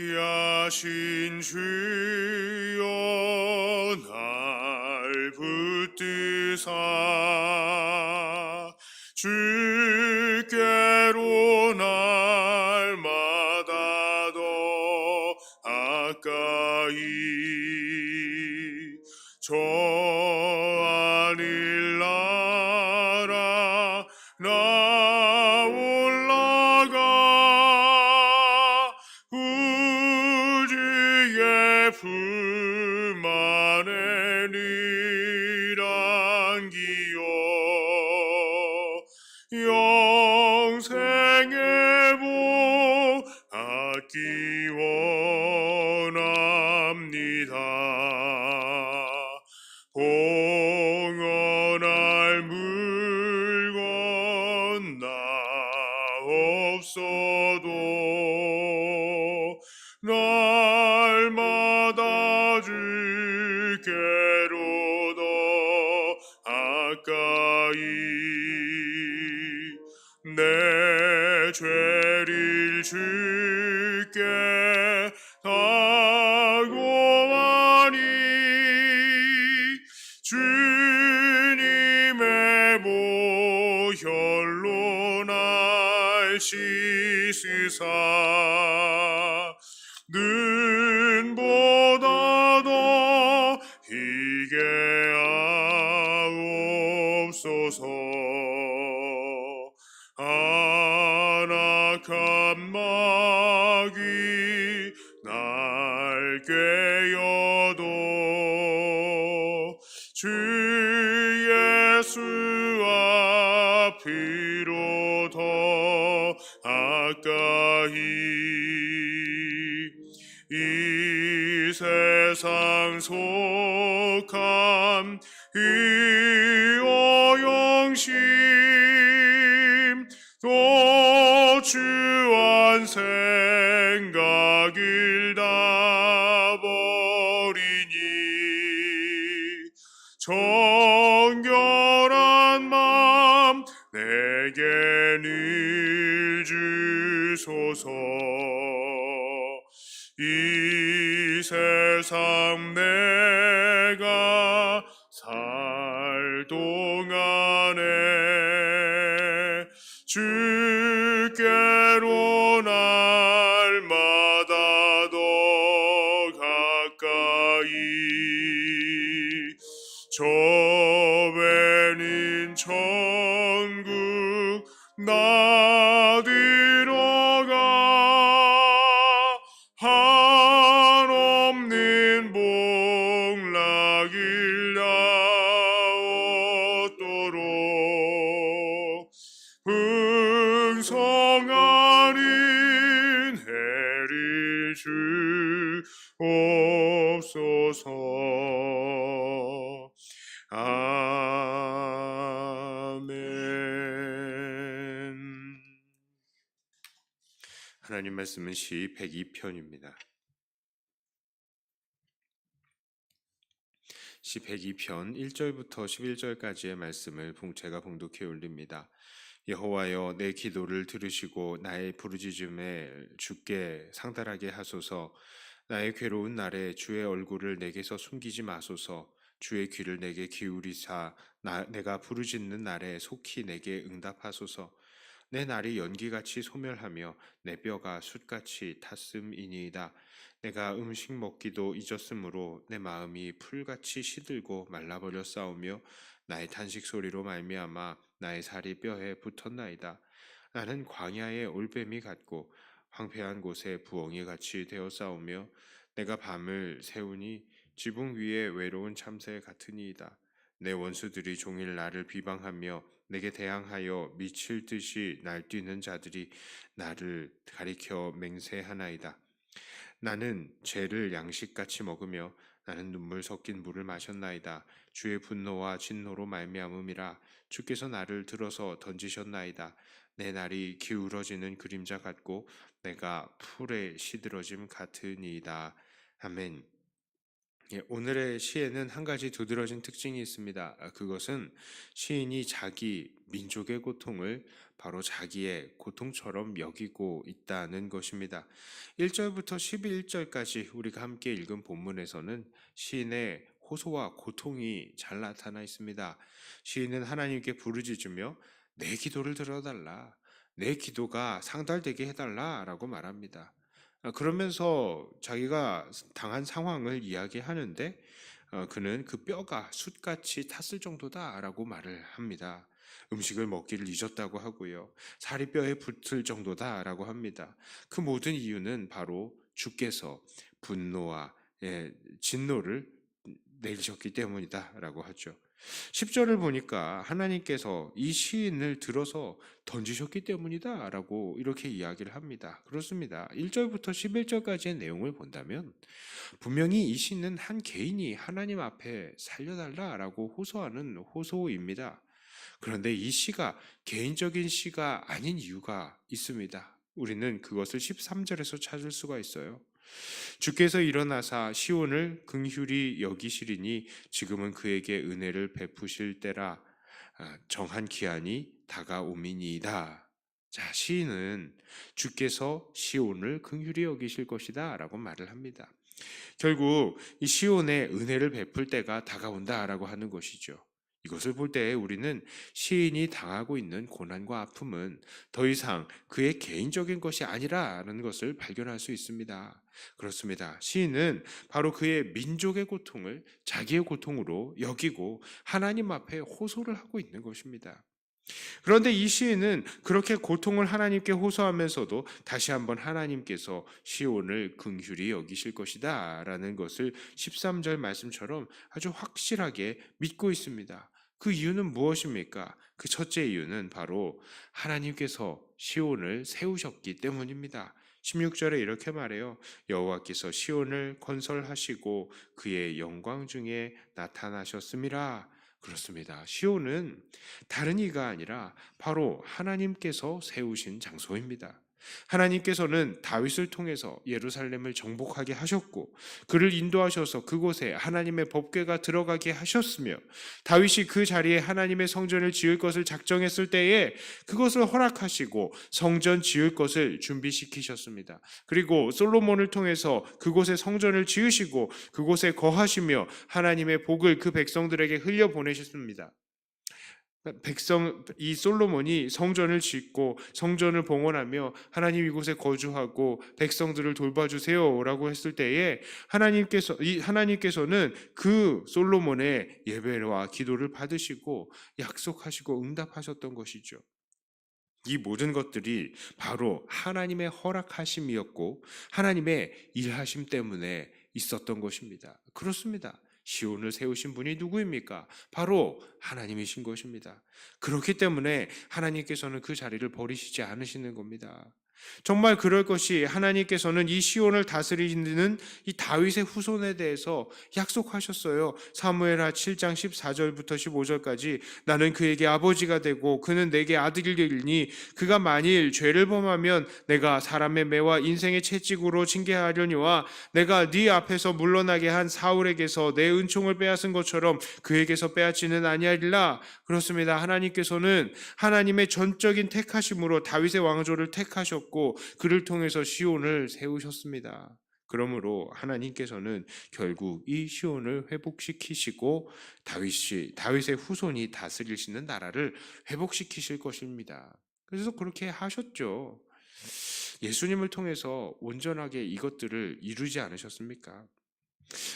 귀하신 주여 날 붙드사 주께로 날마다 더 가까이 저 하늘 나라 나 올라가 구주의 품 안에 늘 안기어 영생의 복 받기 원합니다. 봉헌할 물건 나 없어도 날마다 주께로 더 가까이 내 죄를 주께 다고하니 주님의 보혈로 날 씻으사 눈보다 더 희게 하옵소서. 안악한 마귀 날 꿰어도 주 예수 앞으로 더 가까이 이 세상 속함 의어영심 또 주한 생각을 다 버리니 정결한 마음 내게 늘 주소서. 이 세상 내가 살 동안에 주께로 날마다 더 가까이 저배는 천국 나 들어가 한없는 복락을 다 얻도록 풍성하는 해를 주옵소서. 아멘. 하나님 말씀은 시 102편입니다. 시 102편 1절부터 11절까지의 말씀을 제가 봉독해 올립니다. 여호와여 내 기도를 들으시고 나의 부르짖음에 주께 상달하게 하소서. 나의 괴로운 날에 주의 얼굴을 내게서 숨기지 마소서. 주의 귀를 내게 기울이사 내가 부르짖는 날에 속히 내게 응답하소서. 내 날이 연기같이 소멸하며 내 뼈가 숯같이 탔음이니이다. 내가 음식 먹기도 잊었으므로 내 마음이 풀같이 시들고 말라버렸사오며 나의 탄식 소리로 말미암아 나의 살이 뼈에 붙었나이다. 나는 광야의 올빼미 같고 황폐한 곳에 부엉이 같이 되었사오며 내가 밤을 새우니 지붕 위에 외로운 참새 같으니이다. 내 원수들이 종일 나를 비방하며 내게 대항하여 미칠 듯이 날뛰는 자들이 나를 가리켜 맹세하나이다. 나는 죄를 양식같이 먹으며 나는 눈물 섞인 물을 마셨나이다. 주의 분노와 진노로 말미암음이라. 주께서 나를 들어서 던지셨나이다. 내 날이 기울어지는 그림자 같고 내가 풀에 시들어짐 같으니이다. 아멘. 예, 오늘의 시에는 한 가지 두드러진 특징이 있습니다. 그것은 시인이 자기 민족의 고통을 바로 자기의 고통처럼 여기고 있다는 것입니다. 1절부터 11절까지 우리가 함께 읽은 본문에서는 시인의 호소와 고통이 잘 나타나 있습니다. 시인은 하나님께 부르짖으며 내 기도를 들어달라, 내 기도가 상달되게 해달라라고 말합니다. 그러면서 자기가 당한 상황을 이야기하는데 그는 그 뼈가 숯같이 탔을 정도다라고 말을 합니다. 음식을 먹기를 잊었다고 하고요. 살이 뼈에 붙을 정도다라고 합니다. 그 모든 이유는 바로 주께서 분노와 진노를 내리셨기 때문이다라고 하죠. 10절을 보니까 하나님께서 이 시인을 들어서 던지셨기 때문이다라고 이렇게 이야기를 합니다. 그렇습니다. 1절부터 11절까지의 내용을 본다면 분명히 이 시는 한 개인이 하나님 앞에 살려달라라고 호소하는 호소입니다. 그런데 이 시가 개인적인 시가 아닌 이유가 있습니다. 우리는 그것을 13절에서 찾을 수가 있어요. 주께서 일어나사 시온을 긍휼히 여기시리니 지금은 그에게 은혜를 베푸실 때라. 정한 기한이 다가오미니이다. 자, 시인은 주께서 시온을 긍휼히 여기실 것이다 라고 말을 합니다. 결국 이 시온의 은혜를 베풀 때가 다가온다라고 하는 것이죠. 이것을 볼 때 우리는 시인이 당하고 있는 고난과 아픔은 더 이상 그의 개인적인 것이 아니라는 것을 발견할 수 있습니다. 그렇습니다. 시인은 바로 그의 민족의 고통을 자기의 고통으로 여기고 하나님 앞에 호소를 하고 있는 것입니다. 그런데 이 시인은 그렇게 고통을 하나님께 호소하면서도 다시 한번 하나님께서 시온을 긍휼히 여기실 것이다 라는 것을 13절 말씀처럼 아주 확실하게 믿고 있습니다. 그 이유는 무엇입니까? 그 첫째 이유는 바로 하나님께서 시온을 세우셨기 때문입니다. 16절에 이렇게 말해요. 여호와께서 시온을 건설하시고 그의 영광 중에 나타나셨음이라. 그렇습니다. 시온은 다른 이가 아니라 바로 하나님께서 세우신 장소입니다. 하나님께서는 다윗을 통해서 예루살렘을 정복하게 하셨고 그를 인도하셔서 그곳에 하나님의 법궤가 들어가게 하셨으며 다윗이 그 자리에 하나님의 성전을 지을 것을 작정했을 때에 그것을 허락하시고 성전 지을 것을 준비시키셨습니다. 그리고 솔로몬을 통해서 그곳에 성전을 지으시고 그곳에 거하시며 하나님의 복을 그 백성들에게 흘려보내셨습니다. 이 솔로몬이 성전을 짓고 성전을 봉헌하며 하나님 이곳에 거주하고 백성들을 돌봐주세요라고 했을 때에 하나님께서는 그 솔로몬의 예배와 기도를 받으시고 약속하시고 응답하셨던 것이죠. 이 모든 것들이 바로 하나님의 허락하심이었고 하나님의 일하심 때문에 있었던 것입니다. 그렇습니다. 시온을 세우신 분이 누구입니까? 바로 하나님이신 것입니다. 그렇기 때문에 하나님께서는 그 자리를 버리시지 않으시는 겁니다. 정말 그럴 것이 하나님께서는 이 시온을 다스리는 이 다윗의 후손에 대해서 약속하셨어요. 사무엘하 7장 14절부터 15절까지 나는 그에게 아버지가 되고 그는 내게 아들이 되리니 그가 만일 죄를 범하면 내가 사람의 매와 인생의 채찍으로 징계하려니와 내가 네 앞에서 물러나게 한 사울에게서 내 은총을 빼앗은 것처럼 그에게서 빼앗지는 아니하리라. 그렇습니다. 하나님께서는 하나님의 전적인 택하심으로 다윗의 왕조를 택하셨고 그를 통해서 시온을 세우셨습니다. 그러므로 하나님께서는 결국 이 시온을 회복시키시고 다윗의 후손이 다스릴 수 있는 나라를 회복시키실 것입니다. 그래서 그렇게 하셨죠. 예수님을 통해서 온전하게 이것들을 이루지 않으셨습니까?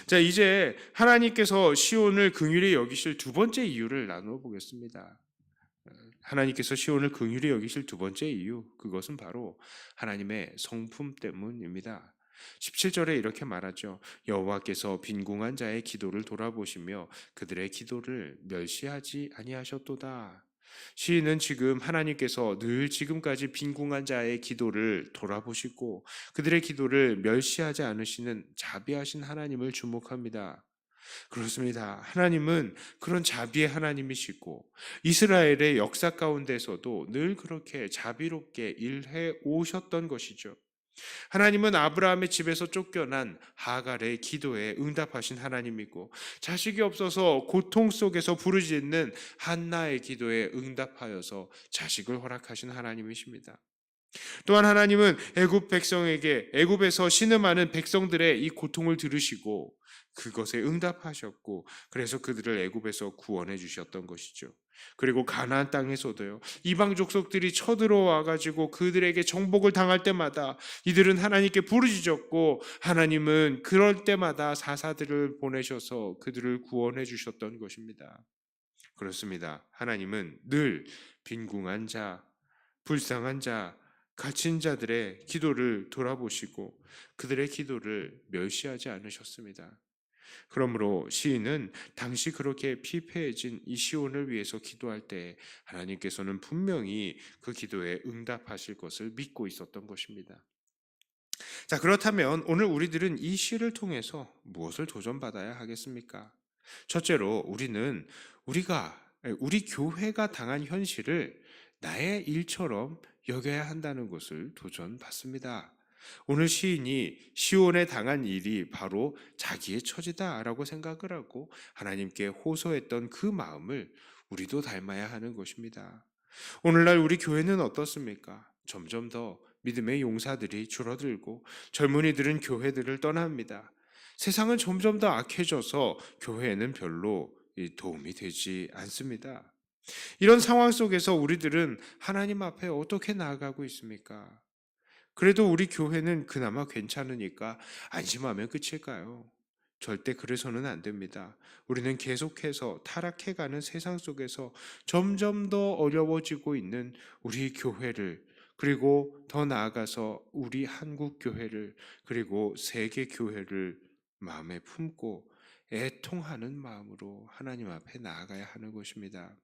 자, 이제 하나님께서 시온을 긍휼히 여기실 두 번째 이유를 나누어 보겠습니다. 하나님께서 시온을 긍휼히 여기실 두 번째 이유, 그것은 바로 하나님의 성품 때문입니다. 17절에 이렇게 말하죠. 여호와께서 빈궁한 자의 기도를 돌아보시며 그들의 기도를 멸시하지 아니하셨도다. 시인은 지금 하나님께서 늘 지금까지 빈궁한 자의 기도를 돌아보시고 그들의 기도를 멸시하지 않으시는 자비하신 하나님을 주목합니다. 그렇습니다. 하나님은 그런 자비의 하나님이시고 이스라엘의 역사 가운데서도 늘 그렇게 자비롭게 일해 오셨던 것이죠. 하나님은 아브라함의 집에서 쫓겨난 하갈의 기도에 응답하신 하나님이고, 자식이 없어서 고통 속에서 부르짖는 한나의 기도에 응답하여서 자식을 허락하신 하나님이십니다. 또한 하나님은 애굽 백성에게, 애굽에서 신음하는 백성들의 이 고통을 들으시고 그것에 응답하셨고, 그래서 그들을 애굽에서 구원해 주셨던 것이죠. 그리고 가나안 땅에서도요, 이방 족속들이 쳐들어와 가지고 그들에게 정복을 당할 때마다 이들은 하나님께 부르짖었고, 하나님은 그럴 때마다 사사들을 보내셔서 그들을 구원해 주셨던 것입니다. 그렇습니다. 하나님은 늘 빈궁한 자, 불쌍한 자, 갇힌 자들의 기도를 돌아보시고 그들의 기도를 멸시하지 않으셨습니다. 그러므로 시인은 당시 그렇게 피폐해진 이 시온을 위해서 기도할 때 하나님께서는 분명히 그 기도에 응답하실 것을 믿고 있었던 것입니다. 자, 그렇다면 오늘 우리들은 이 시를 통해서 무엇을 도전받아야 하겠습니까? 첫째로 우리 교회가 당한 현실을 나의 일처럼 여겨야 한다는 것을 도전받습니다. 오늘 시인이 시온에 당한 일이 바로 자기의 처지다라고 생각을 하고 하나님께 호소했던 그 마음을 우리도 닮아야 하는 것입니다. 오늘날 우리 교회는 어떻습니까? 점점 더 믿음의 용사들이 줄어들고 젊은이들은 교회들을 떠납니다. 세상은 점점 더 악해져서 교회에는 별로 도움이 되지 않습니다. 이런 상황 속에서 우리들은 하나님 앞에 어떻게 나아가고 있습니까? 그래도 우리 교회는 그나마 괜찮으니까 안심하면 끝일까요? 절대 그래서는 안 됩니다. 우리는 계속해서 타락해가는 세상 속에서 점점 더 어려워지고 있는 우리 교회를, 그리고 더 나아가서 우리 한국 교회를, 그리고 세계 교회를 마음에 품고 애통하는 마음으로 하나님 앞에 나아가야 하는 것입니다.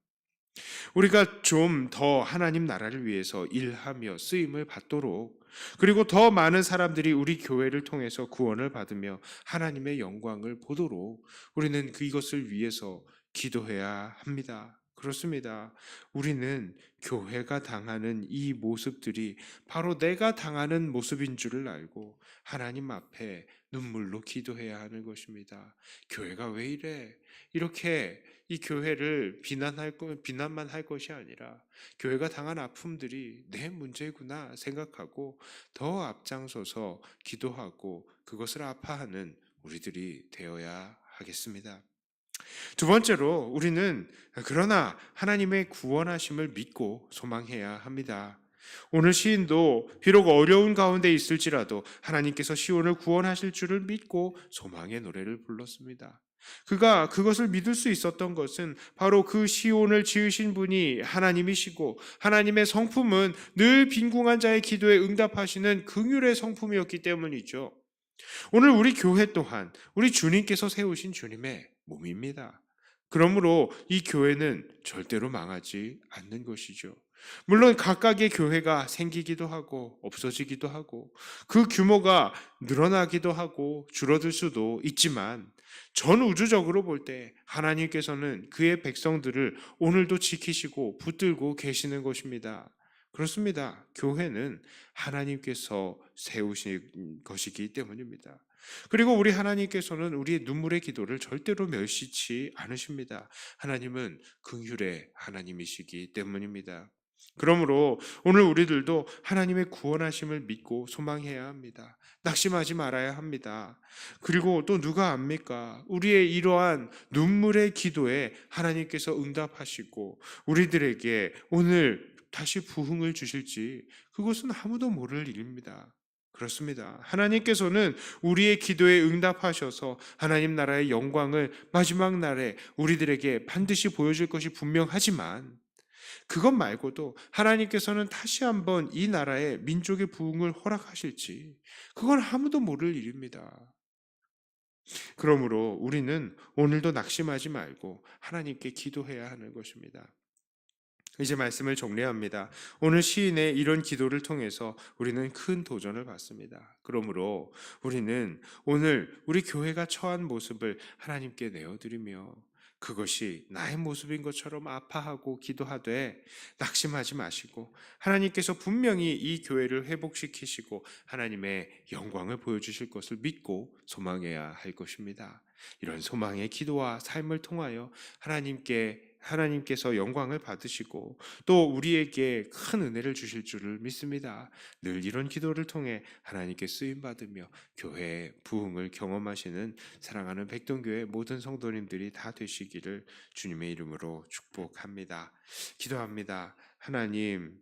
우리가 좀 더 하나님 나라를 위해서 일하며 쓰임을 받도록, 그리고 더 많은 사람들이 우리 교회를 통해서 구원을 받으며 하나님의 영광을 보도록 우리는 이것을 위해서 기도해야 합니다. 그렇습니다. 우리는 교회가 당하는 이 모습들이 바로 내가 당하는 모습인 줄을 알고 하나님 앞에 눈물로 기도해야 하는 것입니다. 교회가 왜 이래? 이렇게 이 교회를 비난만 할 것이 아니라 교회가 당한 아픔들이 내 문제구나 생각하고 더 앞장서서 기도하고 그것을 아파하는 우리들이 되어야 하겠습니다. 두 번째로 우리는 그러나 하나님의 구원하심을 믿고 소망해야 합니다. 오늘 시인도 비록 어려운 가운데 있을지라도 하나님께서 시온을 구원하실 줄을 믿고 소망의 노래를 불렀습니다. 그가 그것을 믿을 수 있었던 것은 바로 그 시온을 지으신 분이 하나님이시고 하나님의 성품은 늘 빈궁한 자의 기도에 응답하시는 긍휼의 성품이었기 때문이죠. 오늘 우리 교회 또한 우리 주님께서 세우신 주님의 몸입니다. 그러므로 이 교회는 절대로 망하지 않는 것이죠. 물론 각각의 교회가 생기기도 하고 없어지기도 하고 그 규모가 늘어나기도 하고 줄어들 수도 있지만 전 우주적으로 볼 때 하나님께서는 그의 백성들을 오늘도 지키시고 붙들고 계시는 것입니다. 그렇습니다. 교회는 하나님께서 세우신 것이기 때문입니다. 그리고 우리 하나님께서는 우리의 눈물의 기도를 절대로 멸시치 않으십니다. 하나님은 긍휼의 하나님이시기 때문입니다. 그러므로 오늘 우리들도 하나님의 구원하심을 믿고 소망해야 합니다. 낙심하지 말아야 합니다. 그리고 또 누가 압니까? 우리의 이러한 눈물의 기도에 하나님께서 응답하시고 우리들에게 오늘 다시 부흥을 주실지 그것은 아무도 모를 일입니다. 그렇습니다. 하나님께서는 우리의 기도에 응답하셔서 하나님 나라의 영광을 마지막 날에 우리들에게 반드시 보여줄 것이 분명하지만 그것 말고도 하나님께서는 다시 한번 이 나라의 민족의 부흥을 허락하실지 그건 아무도 모를 일입니다. 그러므로 우리는 오늘도 낙심하지 말고 하나님께 기도해야 하는 것입니다. 이제 말씀을 정리합니다. 오늘 시인의 이런 기도를 통해서 우리는 큰 도전을 받습니다. 그러므로 우리는 오늘 우리 교회가 처한 모습을 하나님께 내어드리며 그것이 나의 모습인 것처럼 아파하고 기도하되 낙심하지 마시고 하나님께서 분명히 이 교회를 회복시키시고 하나님의 영광을 보여주실 것을 믿고 소망해야 할 것입니다. 이런 소망의 기도와 삶을 통하여 하나님께서 영광을 받으시고 또 우리에게 큰 은혜를 주실 줄을 믿습니다. 늘 이런 기도를 통해 하나님께 쓰임 받으며 교회의 부흥을 경험하시는 사랑하는 백동교회 모든 성도님들이 다 되시기를 주님의 이름으로 축복합니다. 기도합니다. 하나님,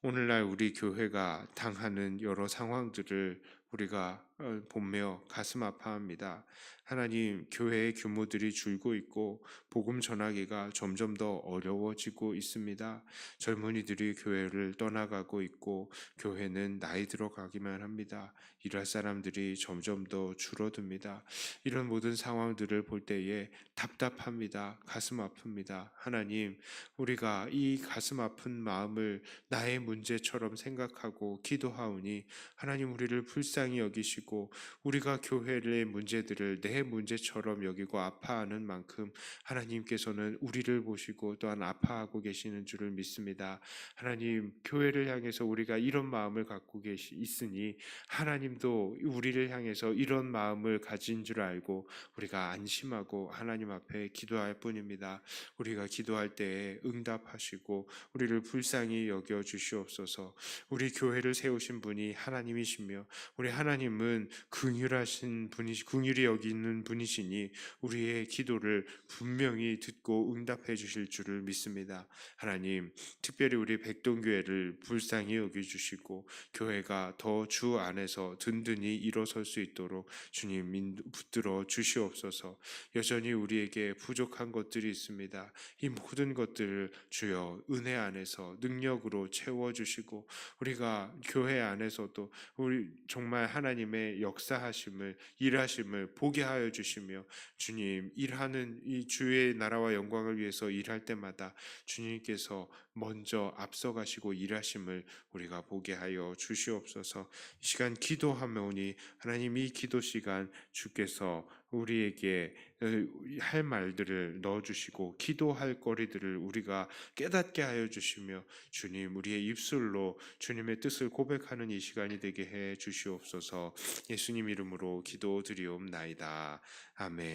오늘날 우리 교회가 당하는 여러 상황들을 우리가 보며 가슴 아파합니다. 하나님, 교회의 규모들이 줄고 있고 복음 전하기가 점점 더 어려워지고 있습니다. 젊은이들이 교회를 떠나가고 있고 교회는 나이 들어가기만 합니다. 일할 사람들이 점점 더 줄어듭니다. 이런 모든 상황들을 볼 때에 답답합니다. 가슴 아픕니다. 하나님, 우리가 이 가슴 아픈 마음을 나의 문제처럼 생각하고 기도하오니 하나님 우리를 불쌍히 여기시고 우리가 교회의 문제들을 내 문제처럼 여기고 아파하는 만큼 하나님께서는 우리를 보시고 또한 아파하고 계시는 줄을 믿습니다. 하나님, 교회를 향해서 우리가 이런 마음을 갖고 있으니 하나님도 우리를 향해서 이런 마음을 가진 줄 알고 우리가 안심하고 하나님 앞에 기도할 뿐입니다. 우리가 기도할 때에 응답하시고 우리를 불쌍히 여겨 주시옵소서. 우리 교회를 세우신 분이 하나님이시며 우리 하나님은 긍휼히 여기는 분이시니 우리의 기도를 분명히 듣고 응답해 주실 줄을 믿습니다. 하나님, 특별히 우리 백동교회를 불쌍히 여겨 주시고 교회가 더 주 안에서 든든히 일어설 수 있도록 주님 붙들어 주시옵소서. 여전히 우리에게 부족한 것들이 있습니다. 이 모든 것들을 주여 은혜 안에서 능력으로 채워주시고 우리가 교회 안에서도 우리 정말 하나님의 역사하심을 일하심을 보게 하여 주시며 주님 일하는 이 주의 나라와 영광을 위해서 일할 때마다 주님께서 먼저 앞서가시고 일하심을 우리가 보게 하여 주시옵소서. 이 시간 기도하오니 하나님 이 기도 시간 주께서 우리에게 할 말들을 넣어주시고 기도할 거리들을 우리가 깨닫게 하여 주시며 주님 우리의 입술로 주님의 뜻을 고백하는 이 시간이 되게 해 주시옵소서. 예수님 이름으로 기도드리옵나이다. 아멘.